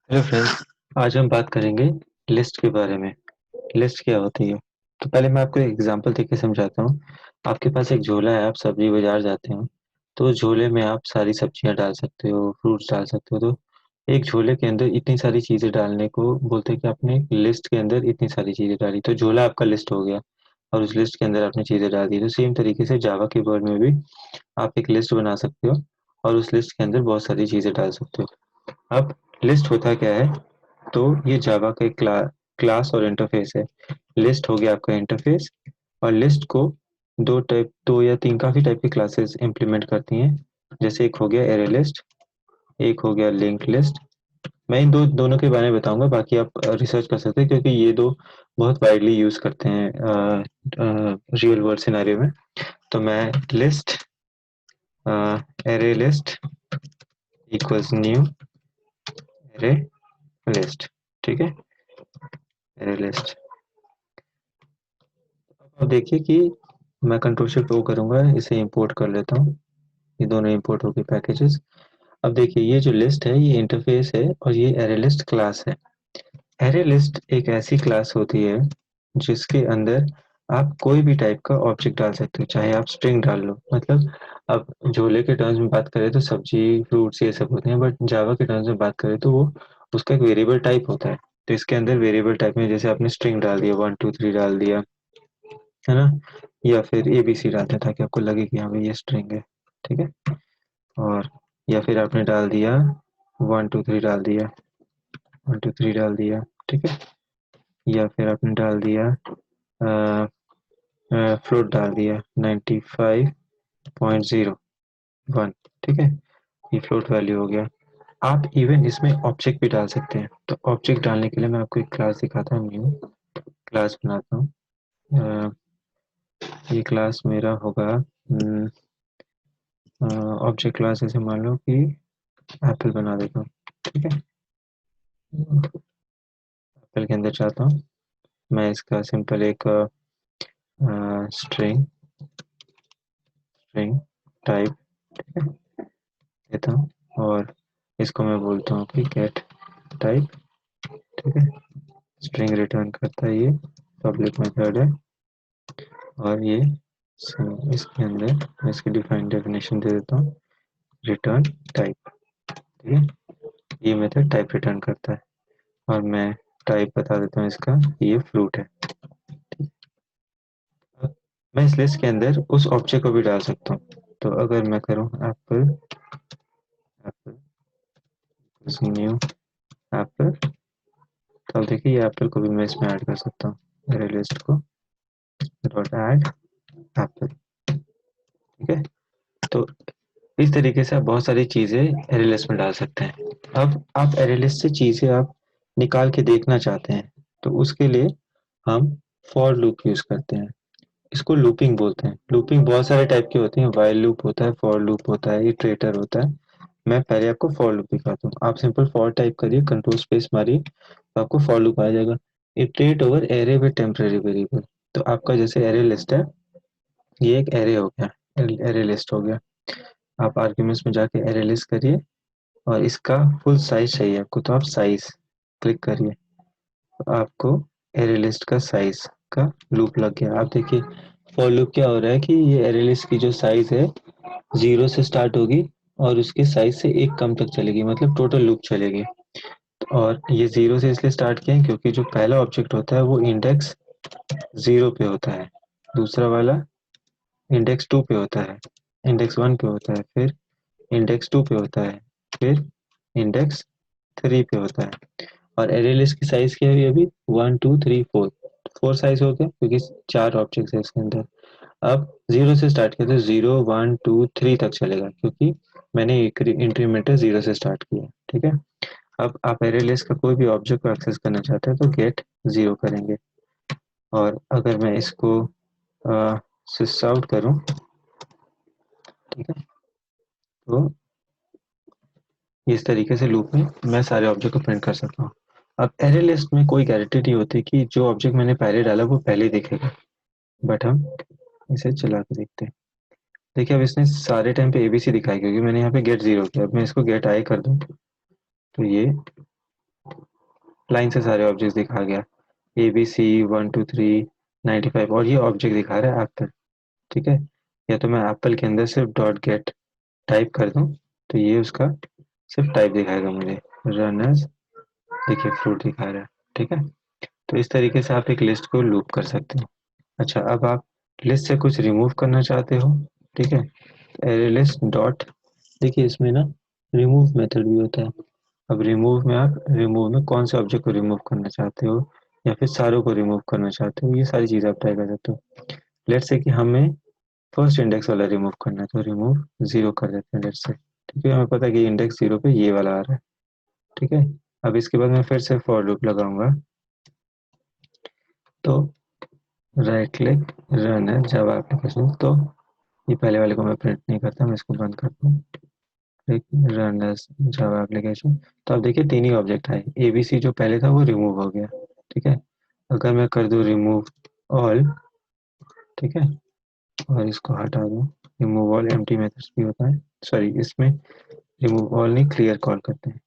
Hello friends. आज हम बात करेंगे लिस्ट के बारे में। लिस्ट क्या होती है? तो पहले मैं आपको एक एग्जांपल देके समझाता हूँ। आपके पास एक झोला है, आप सब्जी बाजार जाते हो तो उस झोले में आप सारी सब्जियां डाल सकते हो, फ्रूट्स डाल सकते हो। तो एक झोले के अंदर इतनी सारी चीजें डालने को बोलते हैं कि आपने एक लिस्ट के अंदर इतनी सारी चीजें डाली, तो झोला आपका लिस्ट हो गया। और उस लिस्ट के अंदर आपने चीजें डाल दी। तो सेम तरीके से जावा कीबोर्ड में भी आप एक लिस्ट बना सकते हो और उस लिस्ट के अंदर बहुत सारी चीजें डाल सकते हो। अब लिस्ट होता क्या है? तो ये जावा का एक क्लास और इंटरफेस है। लिस्ट हो गया आपका इंटरफेस। और लिस्ट को दो या तीन काफी टाइप की क्लासेस इंप्लीमेंट करती हैं। जैसे एक हो गया एरे लिस्ट, एक हो गया लिंक लिस्ट। मैं इन दोनों के बारे में बताऊंगा, बाकी आप रिसर्च कर सकते हैं क्योंकि ये दो बहुत वाइडली यूज करते हैं रियल वर्ल्ड सिनेरियो में। तो मैं list, array list equals new array list. ठीक है, एरे लिस्ट। अब देखिए कि मैं कंट्रोल शिफ्ट ओ करूंगा, इसे इंपोर्ट कर लेता हूँ। ये दोनों इंपोर्ट हो गए पैकेजेस। अब देखिए ये जो लिस्ट है ये इंटरफेस है और ये एरे लिस्ट क्लास है। एरे लिस्ट एक ऐसी क्लास होती है जिसके अंदर आप कोई भी टाइप का ऑब्जेक्ट डाल सकते हो, चाहे आप स्ट्रिंग डाल लो। मतलब अब झोले के टर्म्स में बात करें तो सब्जी फ्रूट्स ये सब होते हैं, बट जावा के टर्म्स में बात करें तो वो उसका एक वेरिएबल टाइप होता है। तो इसके अंदर वेरिएबल टाइप में जैसे आपने स्ट्रिंग डाल दिया, 1 2 3 डाल दिया, है ना, या फिर ABC डालते हैं ताकि आपको लगे कि हाँ भाई ये स्ट्रिंग है। ठीक है। और या फिर आपने डाल दिया 1 2 3 डाल दिया, 1 2 3 डाल दिया। ठीक है। या फिर आपने डाल दिया फ्लोट डाल दिया 95.01। ठीक है, ये फ्लोट वैल्यू हो गया। आप इवन इसमें ऑब्जेक्ट भी डाल सकते हैं। तो ऑब्जेक्ट डालने के लिए मैं आपको एक क्लास दिखाता हूँ, न्यू क्लास बनाता हूँ। ये क्लास मेरा होगा ऑब्जेक्ट क्लास, ऐसे मान लो कि एप्पल बना देता हूँ। ठीक है, एप्पल के अंदर चाहता हूँ मैं इसका सिंपल एक स्ट्रिंग स्ट्रिंग टाइप देता हूँ और इसको मैं बोलता हूँ कि गेट टाइप। ठीक है, स्ट्रिंग रिटर्न करता है, ये पब्लिक मेथड है। और ये इसके अंदर मैं इसकी डिफाइंड डेफिनेशन दे देता हूँ, रिटर्न टाइप। ठीक है, ये मेथड टाइप रिटर्न करता है और मैं टाइप बता देता हूँ इसका, ये फ्रूट है। अब मैं इस लिस्ट के अंदर उस ऑब्जेक्ट को भी डाल सकता हूँ। तो अगर मैं करूँ एप्पल, एप्पल न्यू एप्पल, तो अब देखिए ये एप्पल को भी मैं इसमें ऐड कर सकता हूँ, मेरे list co dot add Apple. ठीक है, तो इस तरीके से आप बहुत सारी चीजें एरे लिस्ट में डाल सकते हैं। अब आप एरे लिस्ट से चीजें आप निकाल के देखना चाहते हैं तो उसके लिए हम फॉर लूप यूज करते हैं। इसको लूपिंग बोलते हैं। लूपिंग बहुत सारे टाइप की होती है, वाइल लूप होता है, फॉर लूप होता है, इटरेटर होता है। मैं पहले आपको फॉर लूप दिखाता हूँ। आप सिंपल फॉर टाइप करिए, कंट्रोल स्पेस मारिए, तो आपको फॉर लूप आ जाएगा। Iterate over array with temporary variable. तो आपका जैसे एरे लिस्ट है, ये एक एरे हो गया, एरे लिस्ट हो गया। आप आर्ग्यूमेंट्स में जाके एरे लिस्ट करिए और इसका फुल साइज चाहिए आपको, तो आप साइज क्लिक करिए। तो आपको एरे लिस्ट का साइज का लूप लग गया। आप देखिए फॉर लूप क्या हो रहा है कि ये एरे लिस्ट की जो साइज है 0 से स्टार्ट होगी और उसके साइज से एक कम तक चलेगी, मतलब टोटल लूप चलेगी। और ये 0 से इसलिए स्टार्ट किया है क्योंकि जो पहला ऑब्जेक्ट होता है वो इंडेक्स 0 पे होता है, दूसरा वाला इंडेक्स 2 पे होता है, इंडेक्स 1 पे होता है, फिर इंडेक्स 2 पे होता है, फिर इंडेक्स 3 पे होता है। और एरे लिस्ट की साइज क्या है अभी? 1 2 3 4, 4 साइज हो गया क्योंकि 4 ऑब्जेक्ट है इसके अंदर। अब 0 से स्टार्ट किया तो 0 1 2 3 तक चलेगा क्योंकि मैंने इंक्रीमेंटर 0 से स्टार्ट किया। ठीक है, अब आप एरे लिस्ट का कोई भी ऑब्जेक्ट को एक्सेस करना चाहते हैं तो गेट 0 करेंगे। और अगर मैं इसको सिस आउट करूं, ठीक है, तो इस तरीके से लूप में मैं सारे ऑब्जेक्ट को प्रिंट कर सकता हूँ। अब एरे लिस्ट में कोई गारंटी नहीं होती कि जो ऑब्जेक्ट मैंने पहले डाला वो पहले ही दिखेगा, बट हम इसे चला के देखते हैं। देखिए अब इसने सारे टाइम पे ABC दिखाई क्योंकि मैंने यहाँ पे गेट 0 किया। अब मैं इसको गेट आई कर दूँ तो ये लाइन से सारे ऑब्जेक्ट दिखा गया, ABC 1 2 3 95, और ये ऑब्जेक्ट दिखा रहा है एप्पल। ठीक है, या तो मैं एप्पल के अंदर सिर्फ डॉट गेट टाइप कर दूं तो ये उसका सिर्फ टाइप दिखाएगा मुझे, रन एज, देखिए फ्रूट दिखा रहा है। ठीक है, तो इस तरीके से आप एक लिस्ट को लूप कर सकते हो। अच्छा, अब आप लिस्ट से कुछ रिमूव करना चाहते हो, ठीक है, एरे लिस्ट डॉट, देखिए इसमें ना रिमूव मेथड भी होता है। अब रिमूव में आप रिमूव में कौन से ऑब्जेक्ट को रिमूव करना चाहते हो या फिर सारों को रिमूव करना चाहते हो, ये सारी चीज़ें आप ट्राई कर सकते हो। लेट्स से कि हमें फर्स्ट इंडेक्स वाला रिमूव करना है तो रिमूव जीरो कर देते हैं लेट्स से। ठीक है, हमें पता है कि इंडेक्स जीरो पे ये वाला आ रहा है। ठीक है, अब इसके बाद मैं फिर से फॉर लूप लगाऊंगा, तो राइट क्लिक रन है जावा एप्लीकेशन, तो ये पहले वाले को मैं प्रिंट नहीं करता, मैं इसको बंद करता हूँ। रन एज जावा एप्लीकेशन, तो आप देखिए तीन ही ऑब्जेक्ट आए, ABC जो पहले था वो रिमूव हो गया। ठीक है, अगर मैं कर दूँ रिमूव ऑल, ठीक है, और इसको हटा दूँ, रिमूव ऑल एम्प्टी मेथड्स भी होता है, सॉरी इसमें रिमूव ऑल नहीं क्लियर कॉल करते हैं,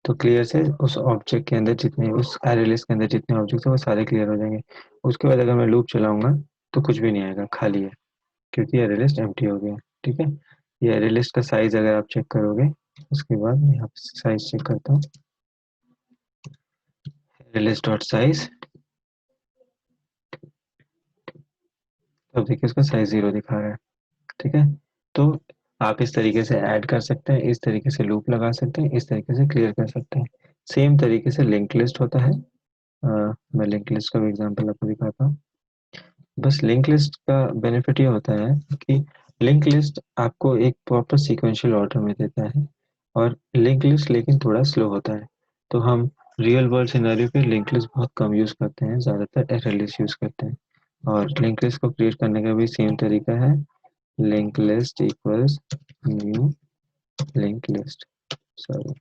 तो क्लियर से उस ऑब्जेक्ट के अंदर जितने, उस एरे लिस्ट के अंदर जितने ऑब्जेक्ट है वो सारे क्लियर हो जाएंगे। उसके बाद अगर मैं लूप चलाऊंगा तो कुछ भी नहीं आएगा, खाली है, क्योंकि एरे लिस्ट एम्प्टी हो गया। ठीक है, ये एरे लिस्ट का साइज अगर आप चेक करोगे, उसके बाद मैं यहाँ साइज चेक करता हूँ, एरे लिस्ट डॉट साइज, अब देखिए इसका साइज 0 दिखा रहा है। ठीक है, तो आप इस तरीके से ऐड कर सकते हैं, इस तरीके से लूप लगा सकते हैं, इस तरीके से क्लियर कर सकते हैं। सेम तरीके से लिंक लिस्ट होता है। मैं लिंक लिस्ट का भी एग्जांपल आपको दिखाता हूँ। बस लिंक लिस्ट का बेनिफिट ये होता है कि लिंक लिस्ट आपको एक प्रॉपर सीक्वेंशियल ऑर्डर में देता है, और लिंक लिस्ट लेकिन थोड़ा स्लो होता है। तो हम रियल वर्ल्ड सिनेरियो पे लिंक लिस्ट बहुत कम यूज़ करते हैं, ज़्यादातर एरे लिस्ट यूज़ करते हैं। और लिंक लिस्ट को क्रिएट करने का भी सेम तरीका है, link list equals new link list, sorry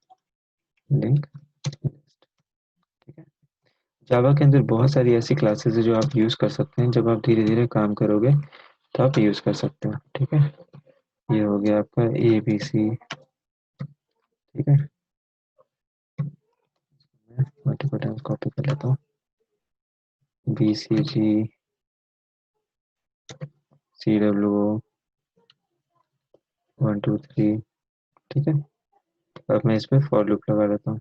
link list. ठीक है, जावा के अंदर बहुत सारी ऐसी क्लासेस है जो आप यूज़ कर सकते हैं, जब आप धीरे धीरे काम करोगे तो आप यूज़ कर सकते हो। ठीक है, ये हो गया आपका ABC। ठीक है, मैं मल्टीपल टाइम्स कॉपी कर लेता हूँ, BCG CWO 1 2 3। ठीक है, अब मैं इसमें फॉर लूप लगा लेता हूँ,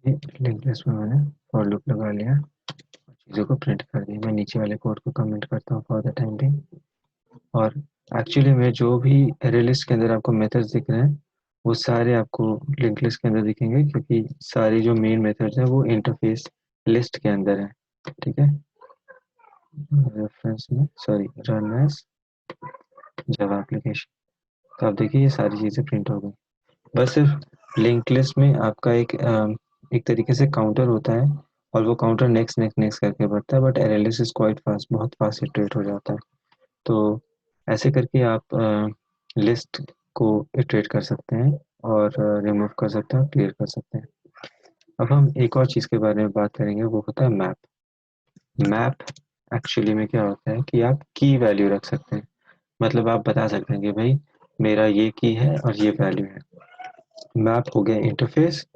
ये लिंक लिस्ट में मैंने फॉर लूप लगा लिया, चीज़ों को प्रिंट कर दिया। मैं नीचे वाले कोड को कमेंट करता हूँ फॉर द टाइम बिंग। और एक्चुअली में जो भी एरे लिस्ट के अंदर आपको मेथड्स दिख रहे हैं वो सारे आपको लिंक लिस्ट के अंदर दिखेंगे, क्योंकि सारी जो मेन मेथड्स हैं वो इंटरफेस लिस्ट के अंदर है। ठीक है, रेफरेंस में sorry run as Java application, तो आप देखिए ये सारी चीज़ें प्रिंट हो गई। बस सिर्फ लिंक लिस्ट में आपका एक तरीके से काउंटर होता है, और वो काउंटर नेक्स्ट नेक्स्ट नेक्स्ट करके बढ़ता है, but array list is quite fast, बहुत फास्ट इटरेट हो जाता है। तो ऐसे करके आप लिस्ट को इटरेट कर सकते हैं, और रिमूव कर सकते हैं, क्लियर कर सकते हैं। अब हम एक और चीज़ के बारे में बात करेंगे, वो होता है मैप। मैप एक्चुअली में क्या होता है कि आप की वैल्यू रख सकते हैं, मतलब आप बता सकते हैं कि भाई मेरा ये की है और ये वैल्यू है। मैप हो गया इंटरफेस,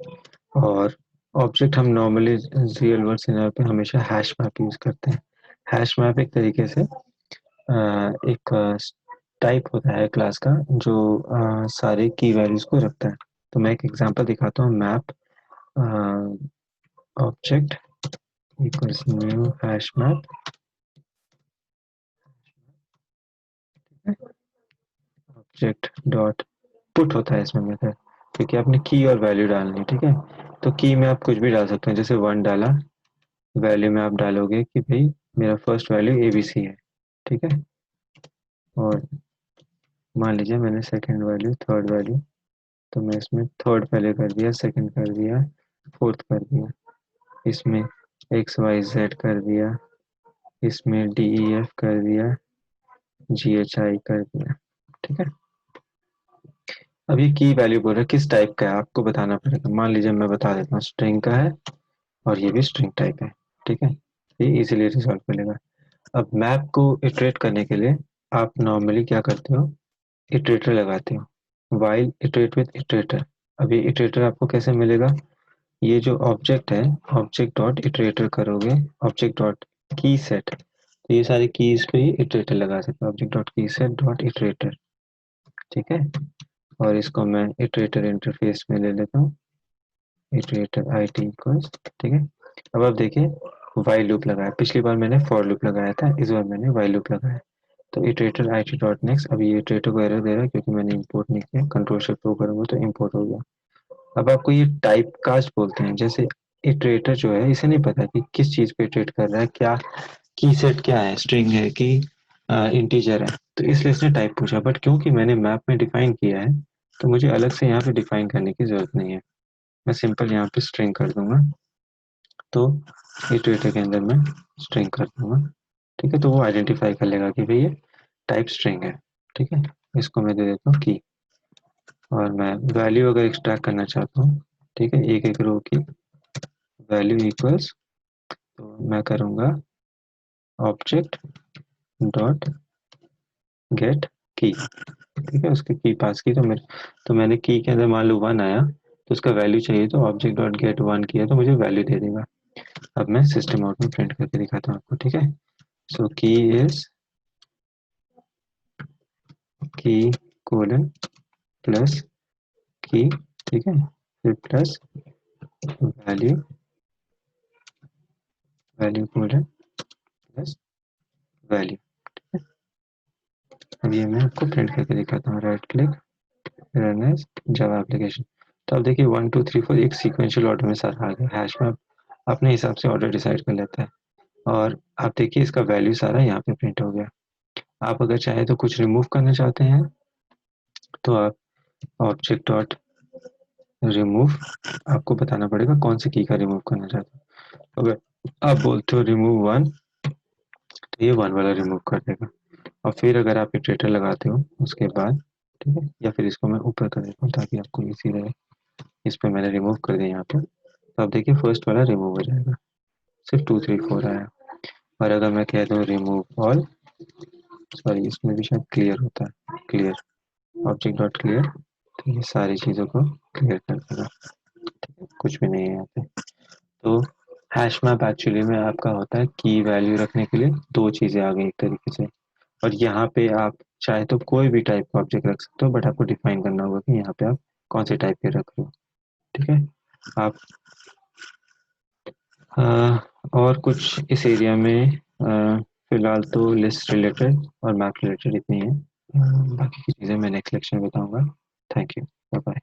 और ऑब्जेक्ट हम नॉर्मली रियल वर्ल्ड सिनेरियो पे हमेशा हैश मैप यूज़ करते हैं। हैश मैप एक तरीके से एक टाइप होता है क्लास का जो सारे की वैल्यूज को रखता है। तो मैं एक एग्जांपल दिखाता हूँ, map object equals new hash map, object dot put होता है इसमें मेथड, क्योंकि आपने की और वैल्यू डालनी है। ठीक है, तो की में आप कुछ भी डाल सकते हैं, जैसे 1 डाला, वैल्यू में आप डालोगे कि भाई मेरा फर्स्ट वैल्यू ABC है। ठीक है, और मान लीजिए मैंने सेकंड वैल्यू, थर्ड वैल्यू, तो मैं इसमें थर्ड पहले कर दिया, सेकंड कर दिया, फोर्थ कर दिया, इसमें XYZ कर दिया, इसमें DEF कर दिया, GHI कर दिया। ठीक है, अब ये की वैल्यू बोल रहा है किस टाइप का है आपको बताना पड़ेगा। मान लीजिए मैं बता देता हूँ स्ट्रिंग का है, और ये भी स्ट्रिंग टाइप है। ठीक है, ये इजीली रिजॉल्व कर लेगा। अब मैप को इटरेट करने के लिए आप नॉर्मली क्या करते हो, इटरेटर लगाते हो। While iterate with iterator. अब ये इटरेटर आपको कैसे मिलेगा? ये जो ऑब्जेक्ट है, ऑब्जेक्ट डॉट इटरेटर करोगे, ऑब्जेक्ट डॉट की सेट, तो ये सारी कीज पे ही इटरेटर लगा सकते हो, ऑब्जेक्ट डॉट की सेट डॉट इटरेटर। ठीक है, और इसको मैं इटरेटर इंटरफेस में ले लेता हूँ, इटरेटर आई टी इक्वल्स। ठीक है, अब आप देखिए वाइल लूप लगाया, पिछली बार मैंने फॉर लूप लगाया था, इस बार मैंने वाइल लूप लगाया। तो iterator I T dot next, अभी ये इटरेटर को एरर दे रहा है क्योंकि मैंने इंपोर्ट नहीं किया, कंट्रोल शिफ्ट ओ करूँगा तो इंपोर्ट हो गया। अब आपको ये टाइप कास्ट बोलते हैं, जैसे इटरेटर जो है इसे नहीं पता कि किस चीज पे इटरेट कर रहा है, क्या की सेट, क्या है, स्ट्रिंग है कि इंटीजर है, तो इसलिए इसने टाइप पूछा। बट क्योंकि मैंने मैप में डिफाइन किया है तो मुझे अलग से यहाँ पे डिफाइन करने की जरूरत नहीं है, मैं सिंपल यहाँ पे स्ट्रिंग कर दूंगा। तो इटरेटर के अंदर मैं स्ट्रिंग कर दूंगा। ठीक है, तो वो आइडेंटिफाई कर लेगा कि भाई ये टाइप स्ट्रिंग है। ठीक है, इसको मैं दे देता हूँ की, और मैं वैल्यू अगर एक्सट्रैक्ट करना चाहता हूँ, ठीक है, एक एक रो की वैल्यू इक्वल्स, तो मैं करूँगा ऑब्जेक्ट डॉट गेट की। ठीक है, उसकी की पास की, तो मैंने की के अंदर मान लो 1 आया, तो उसका वैल्यू चाहिए, तो ऑब्जेक्ट डॉट गेट 1 किया तो मुझे वैल्यू दे देगा। अब मैं सिस्टम आउट में प्रिंट करके दिखाता हूँ आपको। ठीक है, सो की इज की कोलन प्लस की, ठीक है, फिर plus value, value colon plus value. अब ये मैं आपको प्रिंट करके दिखाता हूँ, right click, run as Java application. तो अब देखिए 1 2 3 4 एक सीक्वेंशियल ऑर्डर में सारा आ गया, हैश में अपने हिसाब से ऑर्डर डिसाइड कर लेता है। और आप देखिए इसका वैल्यू सारा यहाँ पे प्रिंट हो गया। आप अगर चाहे तो कुछ रिमूव करना चाहते हैं तो आप ऑब्जेक्ट डॉट रिमूव, आपको बताना पड़ेगा कौन सी की का रिमूव करना चाहते हैं। अगर आप बोलते हो रिमूव वन, तो ये वन वाला रिमूव कर देगा। और फिर अगर आप इटरेटर लगाते हो उसके बाद, ठीक है, या फिर इसको मैं ऊपर कर देता हूँ ताकि आपको इजी रहे, इस पर मैंने रिमूव कर दिया यहाँ पे, तो आप देखिए फर्स्ट वाला रिमूव हो जाएगा, सिर्फ 2 3 4 आया। और अगर मैं कह दूँ रिमूव ऑल, सॉरी इसमें भी शायद क्लियर होता है, क्लियर, ऑब्जेक्ट डॉट क्लियर, तो ये सारी चीज़ों को क्लियर कर देगा, कुछ भी नहीं है यहाँ पे। तो हैश मैप एक्चुअली में आपका होता है की वैल्यू रखने के लिए, दो चीज़ें आ गई एक तरीके से। और यहाँ पे आप चाहे तो कोई भी टाइप का ऑब्जेक्ट रख सकते हो, बट आपको डिफाइन करना होगा कि यहाँ पे आप कौन से टाइप के रख रहे हो। ठीक है, आप और कुछ इस एरिया में फिलहाल तो लिस्ट रिलेटेड और मैप रिलेटेड इतनी है, बाकी की चीज़ें मैं नेक्स्ट लेक्चर में बताऊंगा। Thank you, bye bye.